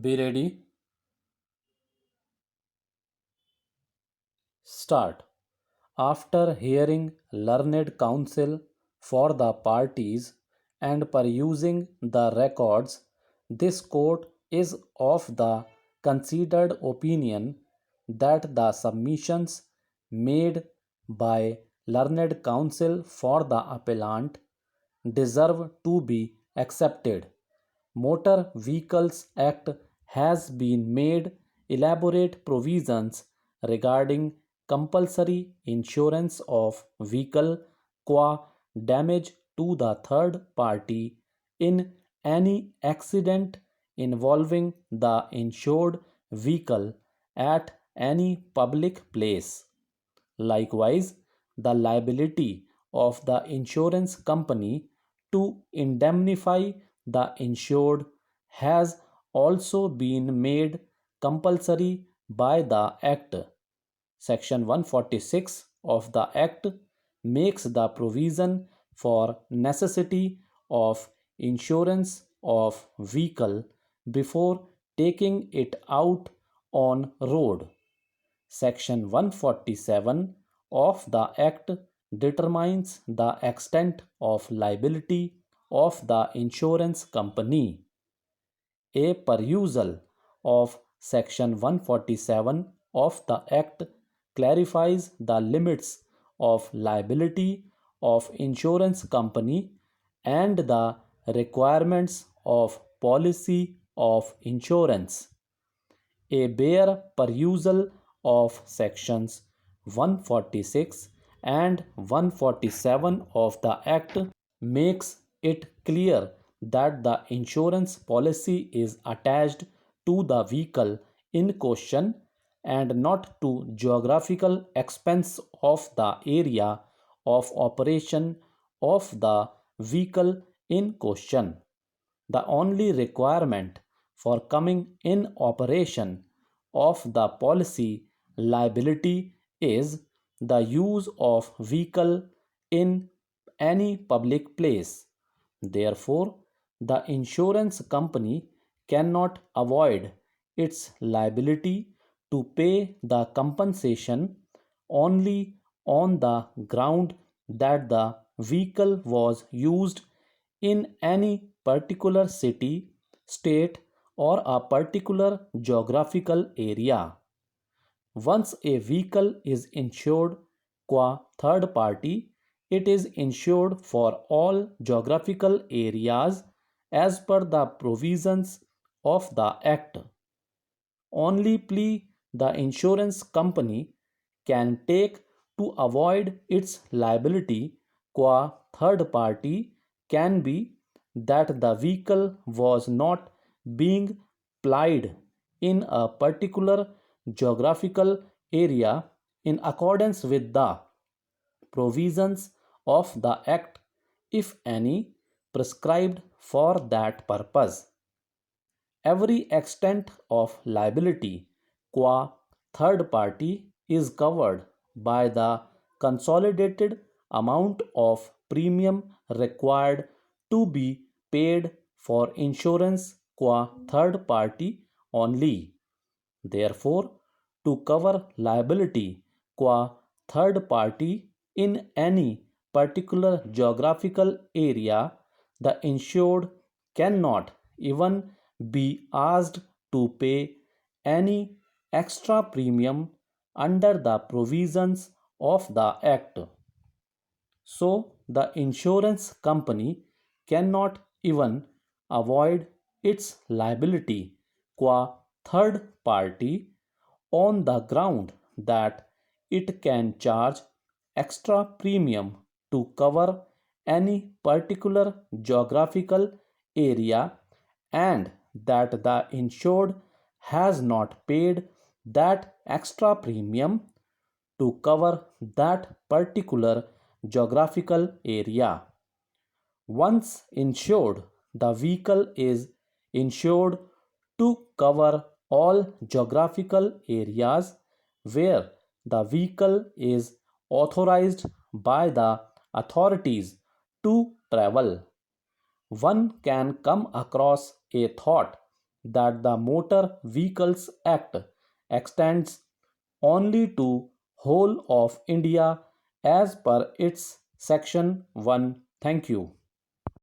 Be ready. Start. After hearing learned counsel for the parties and perusing the records, this court is of the considered opinion that the submissions made by learned counsel for the appellant deserve to be accepted. Motor Vehicles Act has been made elaborate provisions regarding compulsory insurance of vehicle qua damage to the third party in any accident involving the insured vehicle at any public place. Likewise, the liability of the insurance company to indemnify the insured has also been made compulsory by the Act. Section 146 of the Act makes the provision for necessity of insurance of vehicle before taking it out on road. Section 147 of the Act determines the extent of liability of the insurance company. A perusal of Section 147 of the Act clarifies the limits of liability of insurance company and the requirements of policy of insurance. A bare perusal of sections 146 and 147 of the Act makes it clear that the insurance policy is attached to the vehicle in question and not to geographical expense of the area of operation of the vehicle in question. The only requirement for coming in operation of the policy liability is the use of vehicle in any public place. Therefore, the insurance company cannot avoid its liability to pay the compensation only on the ground that the vehicle was used in any particular city, state, or a particular geographical area. Once a vehicle is insured qua third party, it is insured for all geographical areas as per the provisions of the Act. Only plea the insurance company can take to avoid its liability qua third party can be that the vehicle was not being plied in a particular geographical area in accordance with the provisions of the Act, if any, prescribed for that purpose. Every extent of liability qua third party is covered by the consolidated amount of premium required to be paid for insurance qua third party only. Therefore, to cover liability qua third party in any particular geographical area, the insured cannot even be asked to pay any extra premium under the provisions of the Act. So, the insurance company cannot even avoid its liability qua third party on the ground that it can charge extra premium to cover any particular geographical area and that the insured has not paid that extra premium to cover that particular geographical area. Once insured, the vehicle is insured to cover all geographical areas where the vehicle is authorized by the authorities to travel. One can come across a thought that the Motor Vehicles Act extends only to whole of India as per its section 1. Thank you.